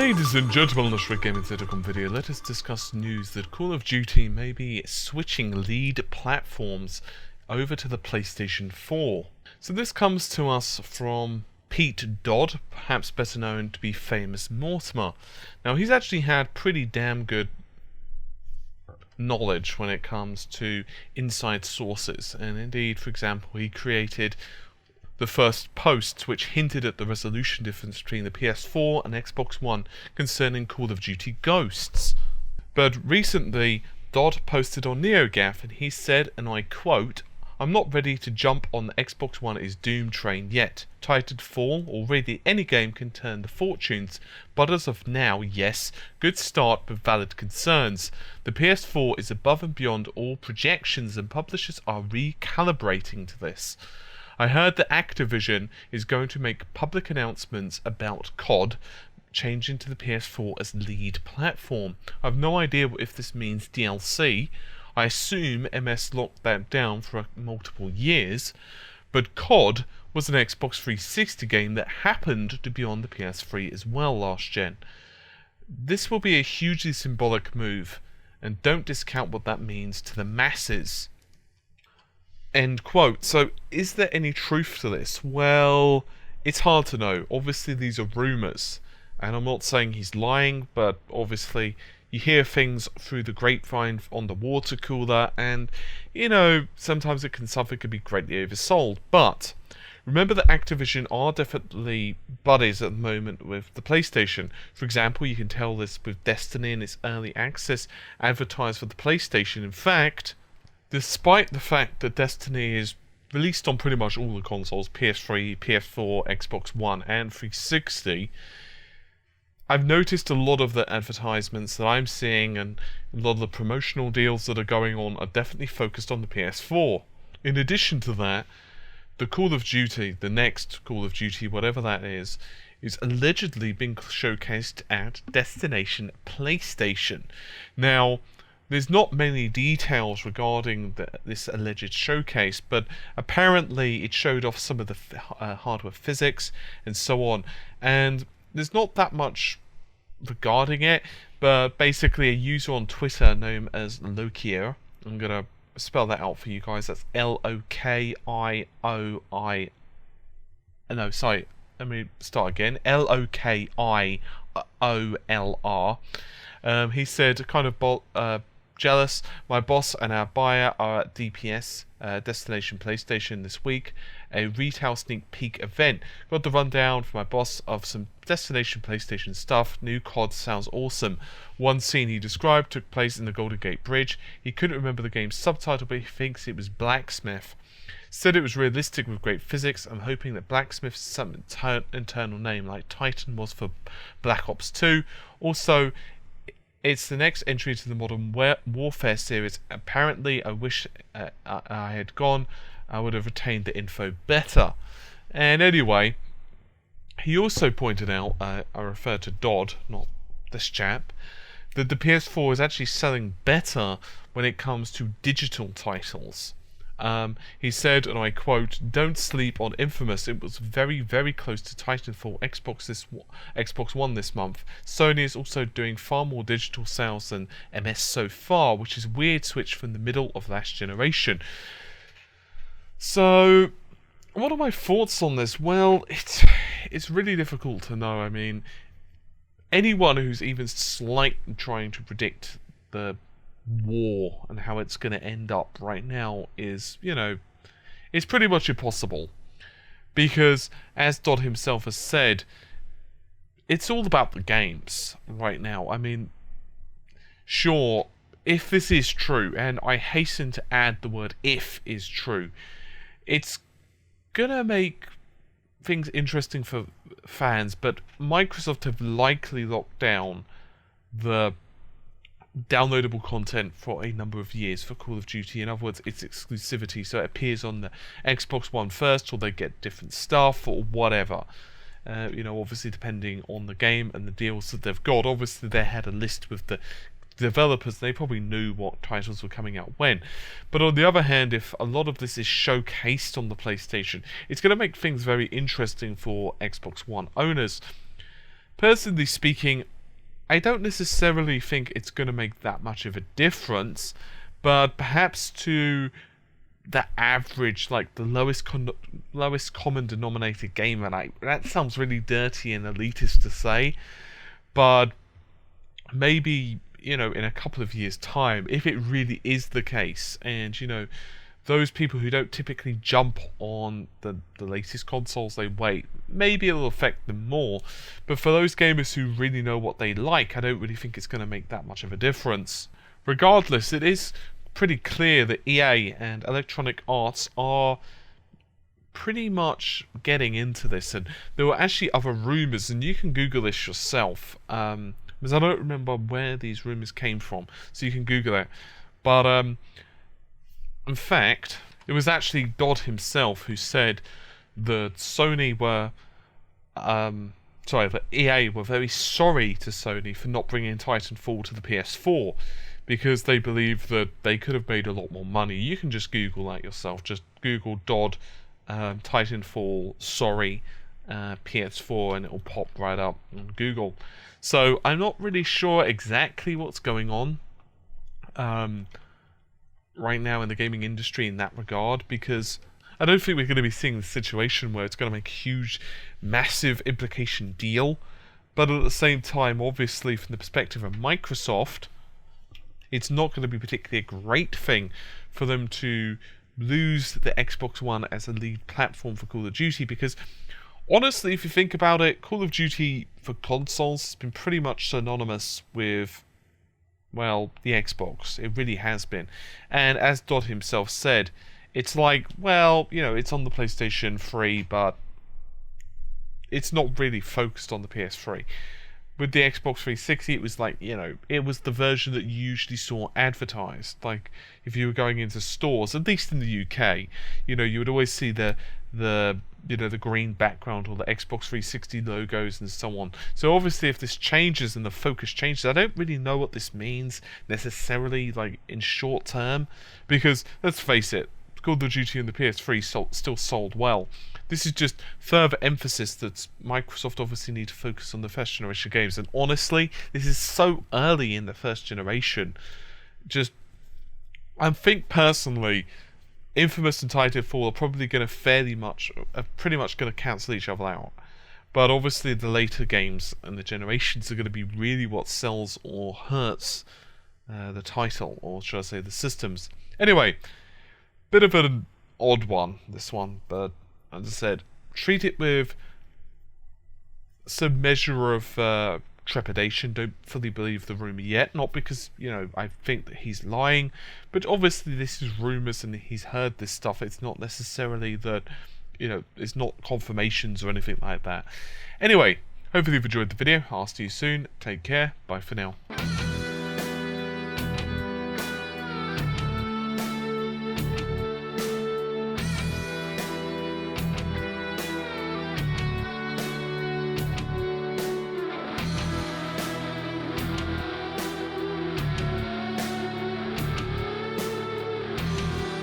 Ladies and gentlemen, on this Red Gaming Zedicon video, let us discuss news that Call of Duty may be switching lead platforms over to the PlayStation 4. So this comes to us from Pete Dodd, perhaps better known to be Famous Mortimer. Now he's actually had pretty damn good knowledge when it comes to inside sources, and indeed, for example, he created the first posts which hinted at the resolution difference between the PS4 and Xbox One concerning Call of Duty Ghosts. But recently, Dodd posted on NeoGAF and he said, and I quote, "I'm not ready to jump on the Xbox One is Doom train yet. Titanfall, or really any game can turn the fortunes, but as of now, yes, good start but valid concerns. The PS4 is above and beyond all projections and publishers are recalibrating to this. I heard that Activision is going to make public announcements about COD changing to the PS4 as lead platform. I've no idea if this means DLC. I assume MS locked that down for multiple years, but COD was an Xbox 360 game that happened to be on the PS3 as well last gen. This will be a hugely symbolic move, and don't discount what that means to the masses." End quote. So, is there any truth to this? Well, it's hard to know. Obviously, these are rumours, and I'm not saying he's lying, but obviously, you hear things through the grapevine on the water cooler, and, you know, sometimes something can be greatly oversold. But remember that Activision are definitely buddies at the moment with the PlayStation. For example, you can tell this with Destiny and its early access advertised for the PlayStation. In fact, despite the fact that Destiny is released on pretty much all the consoles, PS3, PS4, Xbox One, and 360, I've noticed a lot of the advertisements that I'm seeing and a lot of the promotional deals that are going on are definitely focused on the PS4. In addition to that, the Call of Duty, the next Call of Duty, whatever that is allegedly being showcased at Destination PlayStation. Now, there's not many details regarding this alleged showcase, but apparently it showed off some of the hardware physics and so on. And there's not that much regarding it, but basically a user on Twitter known as Lokier, I'm going to spell that out for you guys, that's L-O-K-I-O-I... No, sorry, let me start again, L-O-K-I-O-L-R. He said, kind of jealous, my boss and our buyer are at DPS, Destination PlayStation, this week, a retail sneak peek event. Got the rundown from my boss of some Destination PlayStation stuff. New COD sounds awesome. One scene he described took place in the Golden Gate Bridge. He couldn't remember the game's subtitle, but he thinks it was Blacksmith. Said it was realistic with great physics. I'm hoping that Blacksmith is some internal name like Titan was for Black Ops 2. Also, it's the next entry to the Modern Warfare series. Apparently, I wish I had gone. I would have retained the info better. And anyway, he also pointed out, I refer to Dodd, not this chap, that the PS4 is actually selling better when it comes to digital titles. He said, and I quote, "Don't sleep on Infamous. It was very, very close to Titanfall Xbox One this month. Sony is also doing far more digital sales than MS so far, which is a weird switch from the middle of last generation." So, what are my thoughts on this? Well, it's really difficult to know. I mean, anyone who's even slightly trying to predict the war and how it's going to end up right now is, you know, it's pretty much impossible. Because, as Dodd himself has said, it's all about the games right now. I mean, sure, if this is true, and I hasten to add the word if is true, it's gonna make things interesting for fans, but Microsoft have likely locked down the downloadable content for a number of years for Call of Duty. In other words, its exclusivity, so it appears on the Xbox One first, or they get different stuff, or whatever. You know, obviously depending on the game and the deals that they've got. Obviously they had a list with the developers, they probably knew what titles were coming out when. But on the other hand, if a lot of this is showcased on the PlayStation, it's going to make things very interesting for Xbox One owners. personally speaking, I don't necessarily think it's going to make that much of a difference, but perhaps to the average, like the lowest common denominator gamer, like that sounds really dirty and elitist to say, but maybe, you know, in a couple of years' time, if it really is the case, and, you know, those people who don't typically jump on the latest consoles, they wait, maybe it'll affect them more. But for those gamers who really know what they like, I don't really think it's going to make that much of a difference. Regardless, it is pretty clear that EA and Electronic Arts are pretty much getting into this, and there were actually other rumours, and you can Google this yourself, because I don't remember where these rumours came from, so you can Google it. But in fact, it was actually Dodd himself who said that that EA were very sorry to Sony for not bringing Titanfall to the PS4, because they believe that they could have made a lot more money. You can just Google that yourself. Just Google Dodd Titanfall sorry PS4 and it'll pop right up on Google. So I'm not really sure exactly what's going on right now in the gaming industry in that regard, because I don't think we're going to be seeing the situation where it's going to make a huge, massive implication deal. But at the same time, obviously, from the perspective of Microsoft, it's not going to be particularly a great thing for them to lose the Xbox One as a lead platform for Call of Duty, because honestly, if you think about it, Call of Duty for consoles has been pretty much synonymous with, well, the Xbox. It really has been. And as Dodd himself said, it's like, well, you know, it's on the PlayStation 3, but it's not really focused on the PS3. With the Xbox 360, it was like, you know, it was the version that you usually saw advertised. Like, if you were going into stores, at least in the UK, you know, you would always see the green background or the Xbox 360 logos and so on. So obviously, if this changes and the focus changes, I don't really know what this means necessarily, like, in short term, because let's face it, Call of Duty and the PS3 still sold well. This is just further emphasis that Microsoft obviously need to focus on the first generation games. And honestly, this is so early in the first generation. I think personally, Infamous and Titanfall are probably going to pretty much going to cancel each other out. But obviously the later games and the generations are going to be really what sells or hurts the title, or should I say the systems. Anyway, bit of an odd one, this one, but as I said, treat it with some measure of trepidation. Don't fully believe the rumour yet, not because, you know, I think that he's lying, but obviously this is rumours and he's heard this stuff. It's not necessarily that, you know, it's not confirmations or anything like that. Anyway, hopefully you've enjoyed the video. I'll see you soon. Take care. Bye for now.